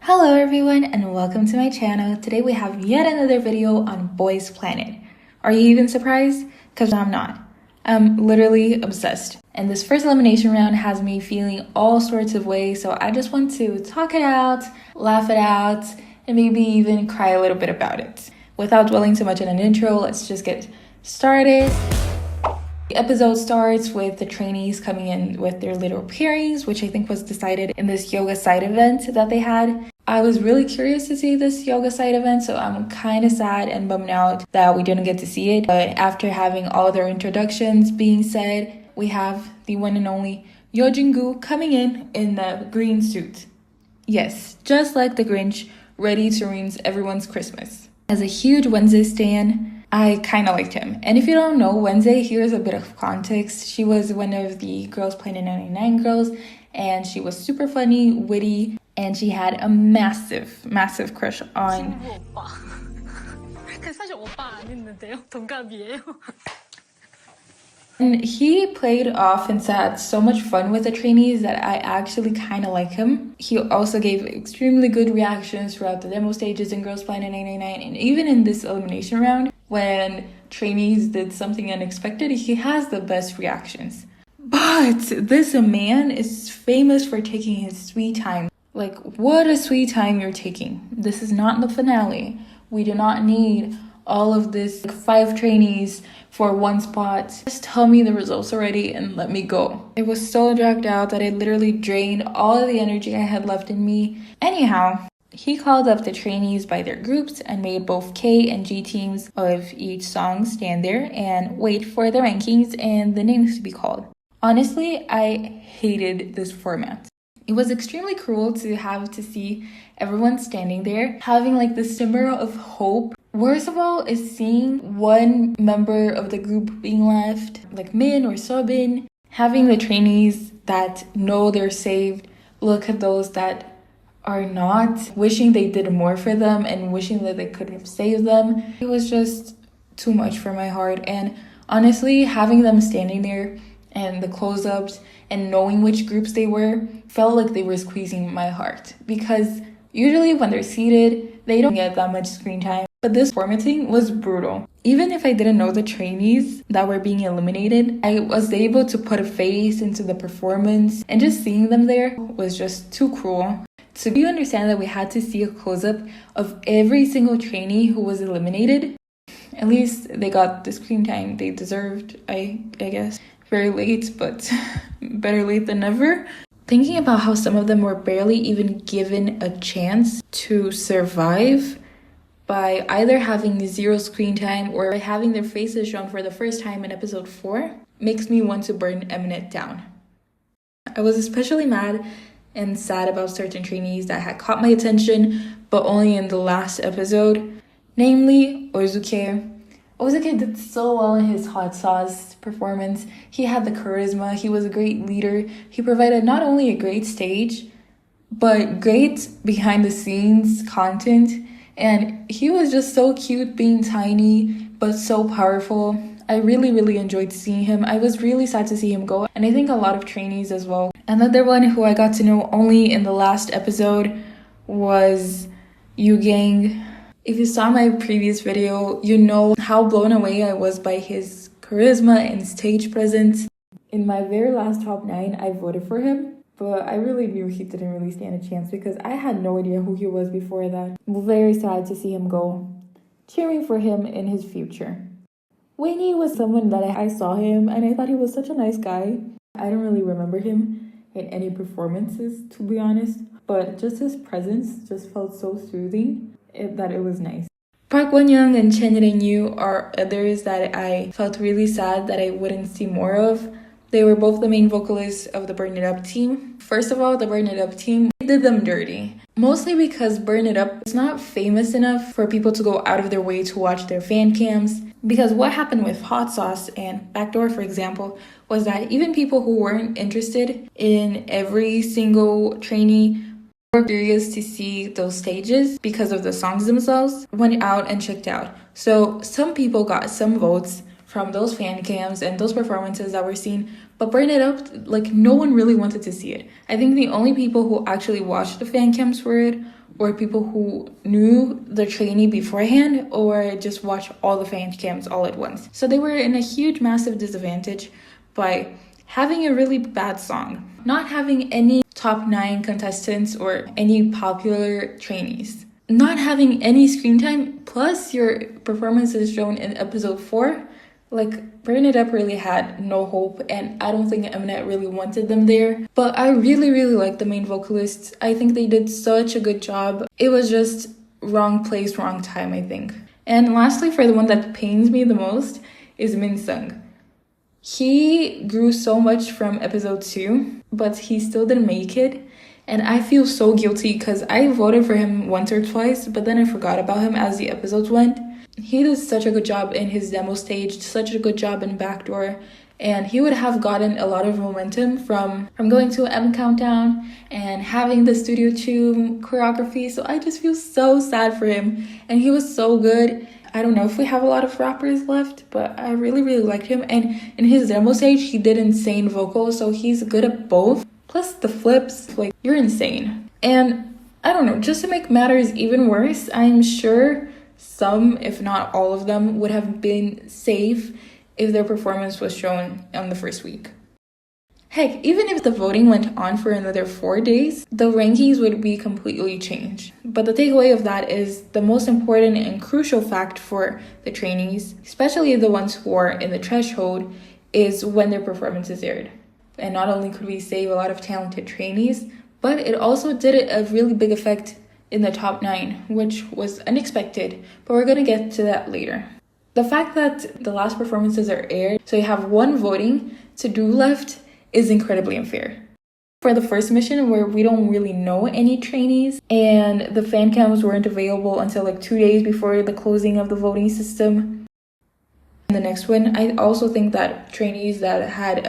Hello everyone and welcome to my channel. Today we have yet another video on Boys Planet. Are you even surprised? Because I'm not. I'm literally obsessed. And this first elimination round has me feeling all sorts of ways, so I just want to talk it out, laugh it out, and maybe even cry a little bit about it. Without dwelling too much on an intro, let's just get started. The episode starts with the trainees coming in with their little pairings, which I think was decided in this yoga side event that they had. I was really curious to see this yoga side event, so I'm kind of sad and bummed out that we didn't get to see it. But after having all their introductions being said, we have the one and only jingoo coming in the green suit. Yes, just like the Grinch, ready to ruin everyone's Christmas. As a huge Wednesday stan, I kind of liked him. And if you don't know Wednesday, here's a bit of context. She was one of the Girls Planet 99 girls, and she was super funny, witty, and she had a massive crush on and he played off and had so much fun with the trainees that I actually kind of like him. He also gave extremely good reactions throughout the demo stages in Girls Planet 99, and even in this elimination round when trainees did something unexpected, he has the best reactions. But this man is famous for taking his sweet time. Like, what a sweet time you're taking. This is not the finale. We do not need all of this 5 trainees for one spot. Just tell me the results already and let me go. It was so dragged out that it literally drained all of the energy I had left in me. Anyhow, he called up the trainees by their groups and made both K and G teams of each song stand there and wait for the rankings and the names to be called. Honestly, I hated this format. It was extremely cruel to have to see everyone standing there, having like this simmer of hope. Worst of all is seeing one member of the group being left, like Min or Sobin, having the trainees that know they're saved look at those that are not, wishing they did more for them and wishing that they could have saved them. It was just too much for my heart. And honestly, having them standing there and the close-ups and knowing which groups they were felt like they were squeezing my heart, because usually when they're seated they don't get that much screen time, but this formatting was brutal. Even if I didn't know the trainees that were being eliminated, I was able to put a face into the performance, and just seeing them there was just too cruel. So do you understand that we had to see a close-up of every single trainee who was eliminated? At least they got the screen time they deserved, I guess. Very late, but better late than never. Thinking about how some of them were barely even given a chance to survive by either having 0 screen time or having their faces shown for the first time in episode 4 makes me want to burn Mnet down. I was especially mad and sad about certain trainees that had caught my attention, but only in the last episode, namely Ozuke. Ozuke did so well in his hot sauce performance. He had the charisma, he was a great leader. He provided not only a great stage, but great behind the scenes content. And he was just so cute being tiny, but so powerful. I really enjoyed seeing him. I was really sad to see him go. And I think a lot of trainees as well. Another one who I got to know only in the last episode was Yugang. If you saw my previous video, you know how blown away I was by his charisma and stage presence. In my very last top 9, I voted for him, but I really knew he didn't really stand a chance because I had no idea who he was before that. Very sad to see him go. Cheering for him in his future. Winnie was someone that I saw him and I thought he was such a nice guy. I don't really remember him in any performances, to be honest, but just his presence just felt so soothing that it was nice. Park Won-young and Chen Ren-yu are others that I felt really sad that I wouldn't see more of. They were both the main vocalists of the Burn It Up team. First of all, the Burn It Up team did them dirty. Mostly because Burn It Up is not famous enough for people to go out of their way to watch their fan cams. Because what happened with Hot Sauce and Backdoor, for example, was that even people who weren't interested in every single trainee were curious to see those stages because of the songs themselves, went out and checked out. So some people got some votes from those fan cams and those performances that were seen, but Burn It Up, like, no one really wanted to see it. I think the only people who actually watched the fan cams for it were people who knew the trainee beforehand or just watched all the fan cams all at once. So they were in a huge, massive disadvantage by having a really bad song, not having any top 9 contestants or any popular trainees, not having any screen time, plus your performance is shown in episode 4. Like, Burn It Up really had no hope, and I don't think Mnet really wanted them there. But I really, really like the main vocalists. I think they did such a good job. It was just wrong place, wrong time, I think. And lastly, for the one that pains me the most, is Min Sung. He grew so much from episode 2, but he still didn't make it. And I feel so guilty because I voted for him once or twice, but then I forgot about him as the episodes went. He did such a good job in his demo stage, such a good job in Backdoor, and he would have gotten a lot of momentum from going to M Countdown and having the Studio 2 choreography. So I just feel so sad for him, and he was so good. I don't know if we have a lot of rappers left, but I really, really liked him. And in his demo stage, he did insane vocals, so he's good at both. Plus the flips, like, you're insane. And I don't know, just to make matters even worse, I'm sure some, if not all of them, would have been safe if their performance was shown on the first week. Heck, even if the voting went on for another 4 days, the rankings would be completely changed. But the takeaway of that is the most important and crucial fact for the trainees, especially the ones who are in the threshold, is when their performance is aired. And not only could we save a lot of talented trainees, but it also did a really big effect in the top 9, which was unexpected, but we're gonna get to that later. The fact that the last performances are aired, so you have one voting to do left, is incredibly unfair. For the first mission, where we don't really know any trainees, and the fan cams weren't available until like 2 days before the closing of the voting system. In the next one, I also think that trainees that had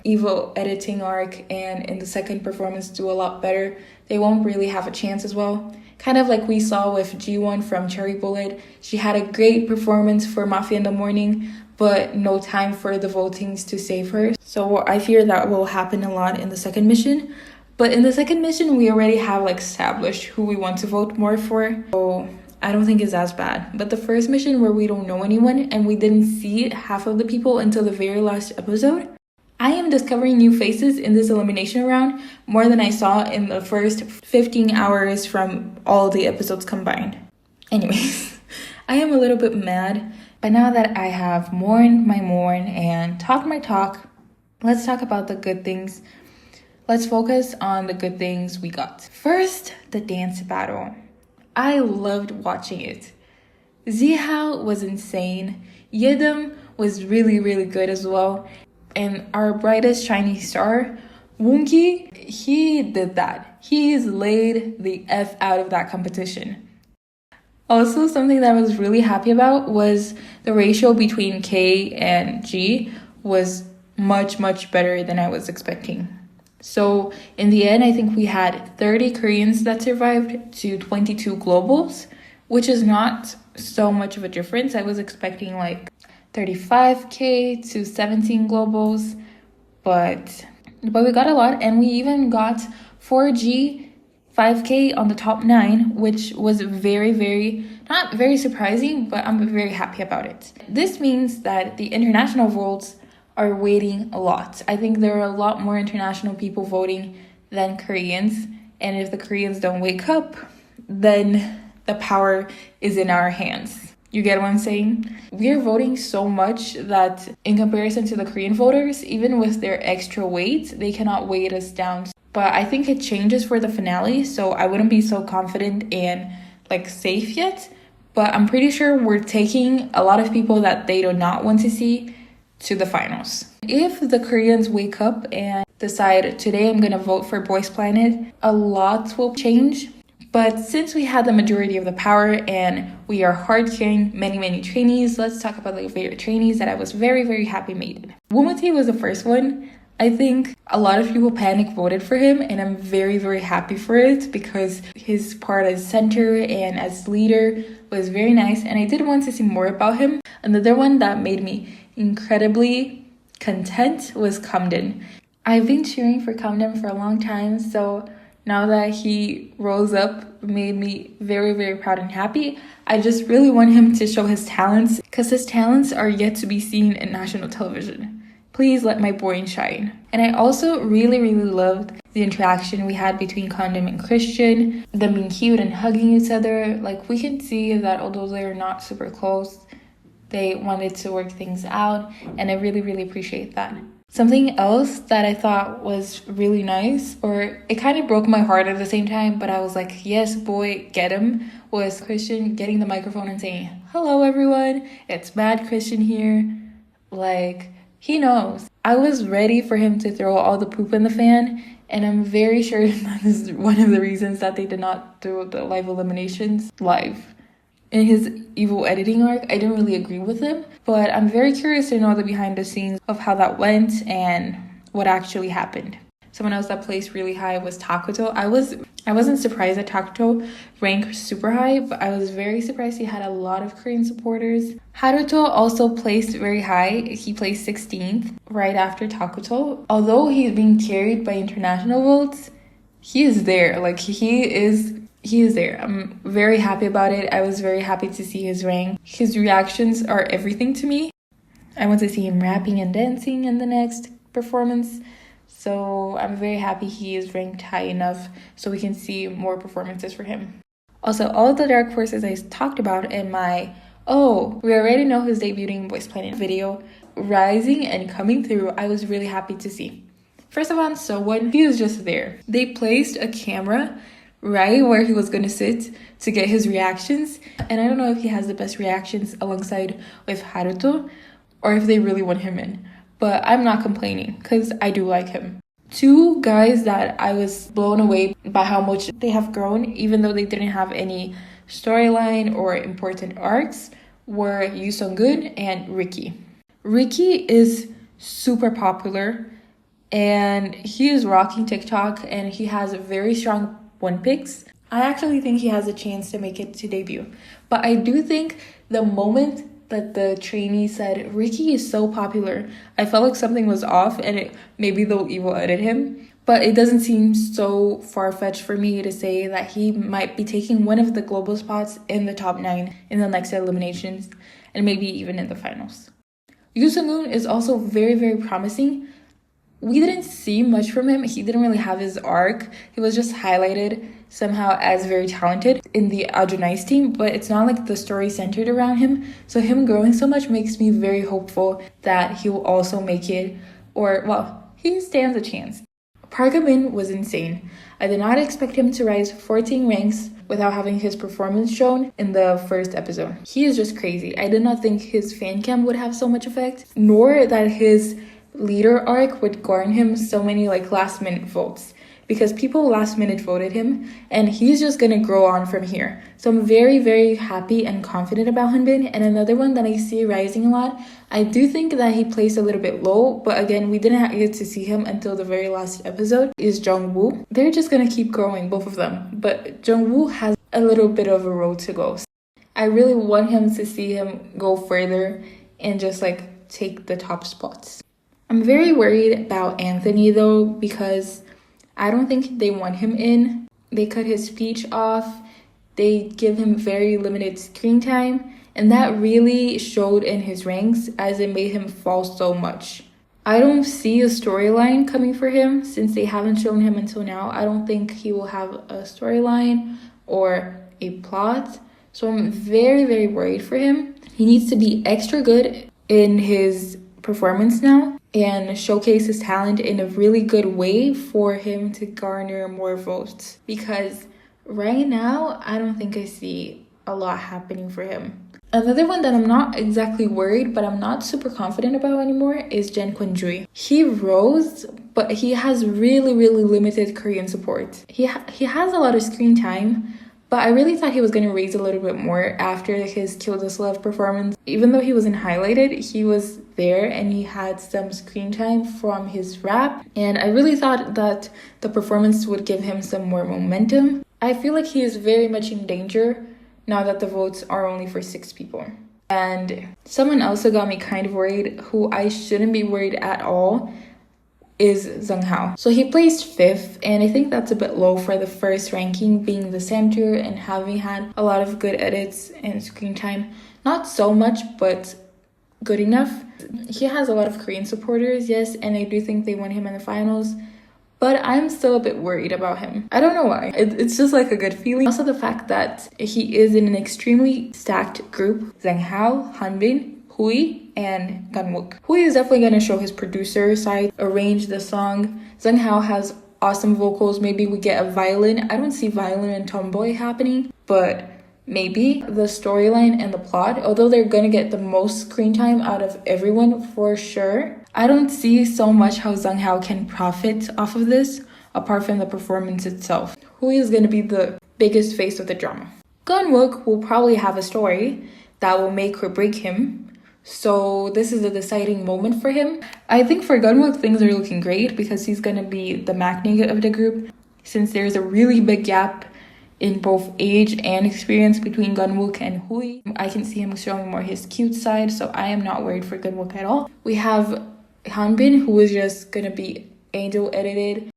Evo editing arc and in the second performance do a lot better, they won't really have a chance as well. Kind of like we saw with G1 from Cherry Bullet. She had a great performance for Mafia in the Morning, but no time for the votings to save her. So I fear that will happen a lot in the second mission. But in the second mission, we already have like established who we want to vote more for. So I don't think it's as bad. But the first mission where we don't know anyone and we didn't see half of the people until the very last episode, I am discovering new faces in this elimination round more than I saw in the first 15 hours from all the episodes combined. Anyways, I am a little bit mad, but now that I have mourned my mourn and talked my talk, let's talk about the good things. Let's focus on the good things we got. First, the dance battle. I loved watching it. Zhanghao was insane. Yedem was really, really good as well. And our brightest Chinese star, Woonki, he did that. He's laid the F out of that competition. Also, something that I was really happy about was the ratio between K and G was much, much better than I was expecting. So in the end, I think we had 30 Koreans that survived to 22 globals, which is not so much of a difference. I was expecting like 35K to 17 globals, but we got a lot, and we even got 4G 5K on the top 9, which was very, not very surprising, but I'm very happy about it. This means that the international votes are waiting a lot. I think there are a lot more international people voting than Koreans, and if the Koreans don't wake up, then the power is in our hands. You get what I'm saying? We are voting so much that in comparison to the Korean voters, even with their extra weight, they cannot weight us down. But I think it changes for the finale, so I wouldn't be so confident and like safe yet. But I'm pretty sure we're taking a lot of people that they do not want to see to the finals. If the Koreans wake up and decide today I'm gonna vote for Boys Planet, a lot will change. But since we had the majority of the power and we are hard carrying many trainees, let's talk about the favorite trainees that I was very happy made it. Wumati was the first one. I think a lot of people panic voted for him, and I'm very happy for it because his part as center and as leader was very nice, and I did want to see more about him. Another one that made me incredibly content was Kamden. I've been cheering for Kamden for a long time, so now that he rose up, made me very, very proud and happy. I just really want him to show his talents, because his talents are yet to be seen in national television. Please let my boy shine. And I also really, really loved the interaction we had between Condom and Christian, them being cute and hugging each other. Like, we can see that although they're not super close, they wanted to work things out, and I really, really appreciate that. Something else that I thought was really nice, or it kind of broke my heart at the same time, but I was like, yes, boy, get him, was Christian getting the microphone and saying, hello, everyone, it's Mad Christian here. Like, he knows. I was ready for him to throw all the poop in the fan, and I'm very sure that is one of the reasons that they did not do the live eliminations live. In his evil editing arc, I didn't really agree with him, but I'm very curious to know the behind the scenes of how that went and what actually happened. Someone else that placed really high was Takuto. I wasn't surprised that Takuto ranked super high, but I was very surprised he had a lot of Korean supporters. Haruto also placed very high. He placed 16th right after Takuto. Although he's being carried by international votes, he is there. Like, he is there. I'm very happy about it. I was very happy to see his rank. His reactions are everything to me. I want to see him rapping and dancing in the next performance. So I'm very happy he is ranked high enough so we can see more performances for him. Also, all the dark forces I talked about in my, we already know who's debuting Voice Planet video, rising and coming through, I was really happy to see. First of all, Sowon, he was just there. They placed a camera right where he was going to sit to get his reactions, and I don't know if he has the best reactions alongside with Haruto or if they really want him in, but I'm not complaining because I do like him. Two guys that I was blown away by how much they have grown, even though they didn't have any storyline or important arcs, were Yoo Sung-gun and Ricky. Ricky is super popular and he is rocking TikTok, and he has very strong one picks. I actually think he has a chance to make it to debut. But I do think the moment that the trainee said, Ricky is so popular, I felt like something was off, and maybe they'll evil edit him. But it doesn't seem so far-fetched for me to say that he might be taking one of the global spots in the top 9 in the next eliminations, and maybe even in the finals. Yoo Sung-gun is also very, very promising. We didn't see much from him. He didn't really have his arc. He was just highlighted somehow as very talented in the Adjunais team, but it's not like the story centered around him. So him growing so much makes me very hopeful that he will also make it, he stands a chance. Park Min was insane. I did not expect him to rise 14 ranks without having his performance shown in the first episode. He is just crazy. I did not think his fan cam would have so much effect, nor that his leader arc would garner him so many last minute votes, because people last minute voted him, and he's just gonna grow on from here. So I'm very, very happy and confident about hanbin. And another one that I see rising a lot, I do think that he placed a little bit low, but again, we didn't get to see him until the very last episode, is Jungwoo. They're just gonna keep growing, both of them, but Jungwoo has a little bit of a road to go. I really want him to see him go further and just take the top spots. I'm very worried about Anthony though, because I don't think they want him in. They cut his speech off. They give him very limited screen time, and that really showed in his ranks as it made him fall so much. I don't see a storyline coming for him since they haven't shown him until now. I don't think he will have a storyline or a plot. So I'm very, very worried for him. He needs to be extra good in his performance now and showcase his talent in a really good way for him to garner more votes, because right now I don't think I see a lot happening for him. Another one that I'm not exactly worried but I'm not super confident about anymore is Jen Kwon-jui. He rose, but he has really, really limited Korean support. He has a lot of screen time, but I really thought he was going to raise a little bit more after his Kill This Love performance. Even though he wasn't highlighted, he was there and he had some screen time from his rap. And I really thought that the performance would give him some more momentum. I feel like he is very much in danger now that the votes are only for 6 people. And someone else who got me kind of worried, who I shouldn't be worried at all, is zhanghao. So he placed 5th, and I think that's a bit low for the first ranking, being the center and having had a lot of good edits and screen time. Not so much, but good enough. He has a lot of Korean supporters, yes, and I do think they won him in the finals. But I'm still a bit worried about him. I don't know why. It's just like a good feeling. Also the fact that he is in an extremely stacked group. zhanghao, hanbin, Hui, and Gunwook. Hui is definitely going to show his producer side, arrange the song. zhanghao has awesome vocals. Maybe we get a violin. I don't see violin and tomboy happening, but maybe. The storyline and the plot, although they're gonna get the most screen time out of everyone for sure, I don't see so much how zhanghao can profit off of this, apart from the performance itself. Who is gonna be the biggest face of the drama? Gunwook will probably have a story that will make or break him, so this is a deciding moment for him. I think for Gunwook, things are looking great because he's gonna be the magnet of the group, since there's a really big gap in both age and experience between Gunwook and Hui. I can see him showing more his cute side, so I am not worried for Gunwook at all. We have hanbin, who is just gonna be angel edited.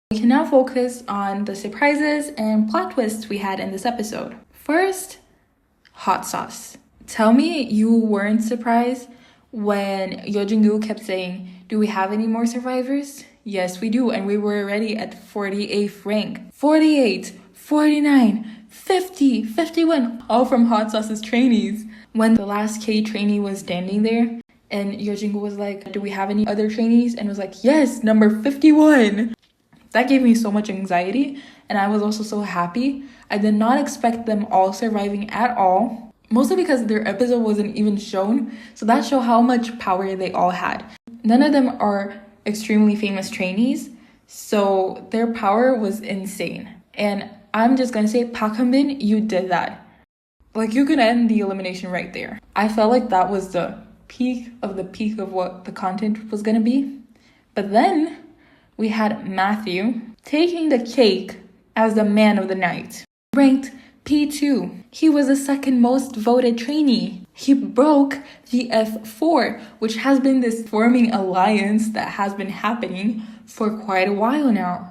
We can now focus on the surprises and plot twists we had in this episode. First, hot sauce. Tell me you weren't surprised when jingoo kept saying, "Do we have any more survivors?" Yes, we do, and we were already at 48th rank. 48, 49, 50, 51, all from Hot Sauce's trainees. When the last K trainee was standing there, and jingoo was like, "Do we have any other trainees?" And was like, "Yes, number 51. That gave me so much anxiety, and I was also so happy. I did not expect them all surviving at all, mostly because their episode wasn't even shown, so that showed how much power they all had. None of them are extremely famous trainees, so their power was insane. And I'm just gonna say, Park Hanbin, you did that. Like, you could end the elimination right there. I felt like that was the peak of what the content was gonna be. But then we had Matthew taking the cake as the man of the night. Ranked P2. He was the second most voted trainee. He broke the F4, which has been this forming alliance that has been happening for quite a while now.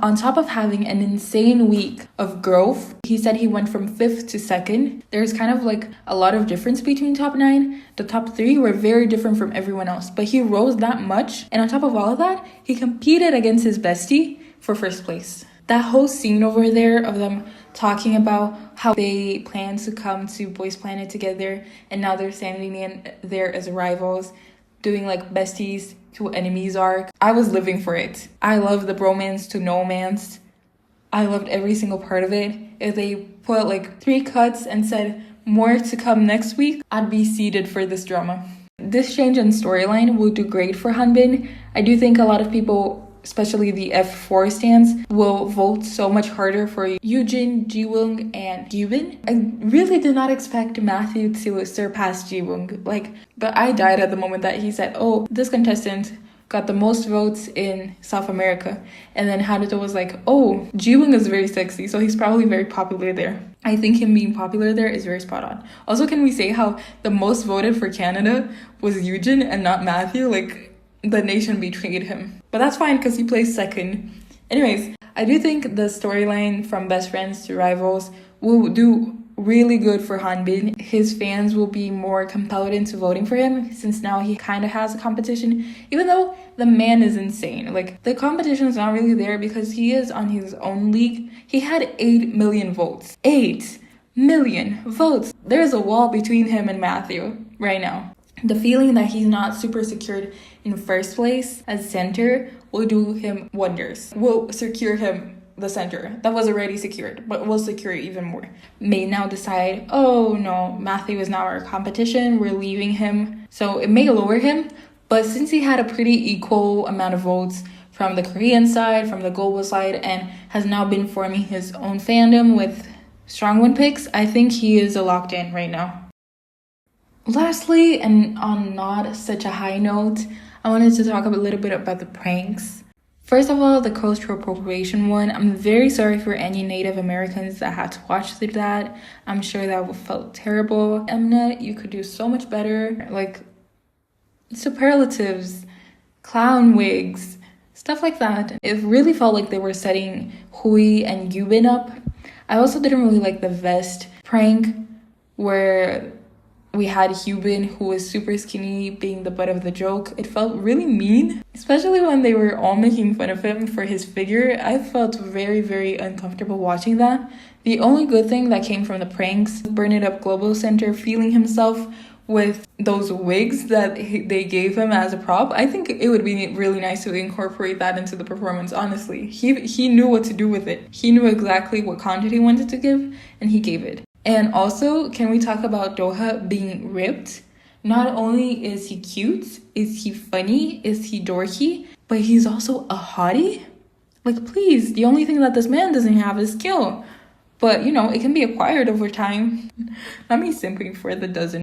On top of having an insane week of growth, he said he went from 5th to 2nd. There's kind of like a lot of difference between top 9. The top 3 were very different from everyone else, but he rose that much. And on top of all of that, he competed against his bestie for 1st place. That whole scene over there of them talking about how they plan to come to Boys Planet together, and now they're standing in there as rivals, doing like besties to enemies arc. I was living for it. I love the bromance to no-mance. I loved every single part of it. If they put like 3 cuts and said more to come next week, I'd be seated for this drama. This change in storyline will do great for Hanbin. I do think a lot of people, especially the F4 stands, will vote so much harder for Eugene, Jiwoong, and Gyubin. I really did not expect Matthew to surpass Jiwoong. But I died at the moment that he said, "Oh, this contestant got the most votes in South America." And then Haruto was like, "Oh, Jiwoong is very sexy, so he's probably very popular there." I think him being popular there is very spot on. Also, can we say how the most voted for Canada was Eugene and not Matthew? The nation betrayed him. But that's fine because he placed 2nd. Anyways, I do think the storyline from best friends to rivals will do really good for Hanbin. His fans will be more compelled into voting for him, since now he kind of has a competition, even though the man is insane. The competition is not really there because he is on his own league. He had 8 million votes. 8 million votes. There's a wall between him and Matthew right now. The feeling that he's not super secured in 1st place as center will do him wonders. Will secure him the center that was already secured, but will secure it even more. May now decide, "Oh no, Matthew is now our competition, we're leaving him." So it may lower him, but since he had a pretty equal amount of votes from the Korean side, from the global side, and has now been forming his own fandom with strong win picks, I think he is a locked in right now. Lastly, and on not such a high note, I wanted to talk a little bit about the pranks. First of all, the cultural appropriation one, I'm very sorry for any Native Americans that had to watch through that. I'm sure that felt terrible. Mnet, you could do so much better. Like, superlatives, clown wigs, stuff like that. It really felt like they were setting Hui and Yubin up. I also didn't really like the vest prank where we had Hubin, who was super skinny, being the butt of the joke. It felt really mean, especially when they were all making fun of him for his figure. I felt very, very uncomfortable watching that. The only good thing that came from the pranks, Burn It Up Global Center feeling himself with those wigs that they gave him as a prop. I think it would be really nice to incorporate that into the performance, honestly. He knew what to do with it. He knew exactly what content he wanted to give, and he gave it. And also, can we talk about Doha being ripped? Not only is he cute, is he funny, is he dorky, but he's also a hottie? Like, please, the only thing that this man doesn't have is skill. But, you know, it can be acquired over time. Not me simping for the dozen.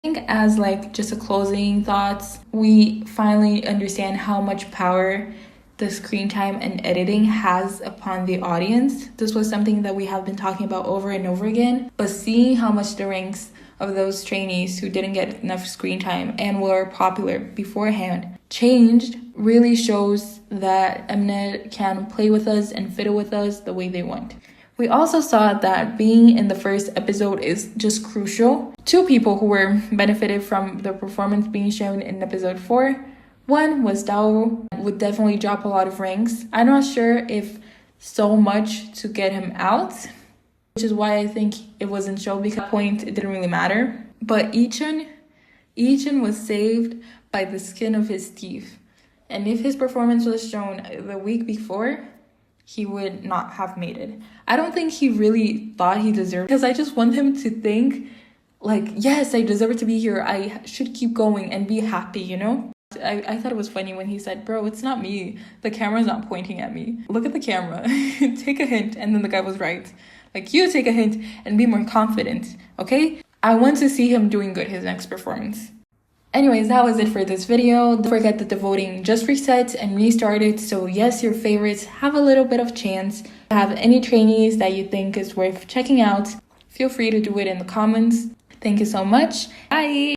I think as like just a closing thoughts, we finally understand how much power the screen time and editing has upon the audience. This was something that we have been talking about over and over again, but seeing how much the ranks of those trainees who didn't get enough screen time and were popular beforehand changed really shows that Mnet can play with us and fiddle with us the way they want. We also saw that being in the first episode is just crucial. Two people who were benefited from the performance being shown in episode 4. One was Dao, would definitely drop a lot of ranks. I'm not sure if so much to get him out, which is why I think it wasn't shown, because at that point it didn't really matter. But Ichan was saved by the skin of his teeth. And if his performance was shown the week before, he would not have made it. I don't think he really thought he deserved it, because I just want him to think, like, yes, I deserve to be here. I should keep going and be happy, you know? I thought it was funny when he said, bro, it's not me. The camera's not pointing at me. Look at the camera. Take a hint. And then the guy was right. Like, you take a hint and be more confident, okay? I want to see him doing good his next performance. Anyways, that was it for this video. Don't forget that the voting just reset and restarted. So yes, your favorites have a little bit of chance. If you have any trainees that you think is worth checking out, feel free to do it in the comments. Thank you so much. Bye!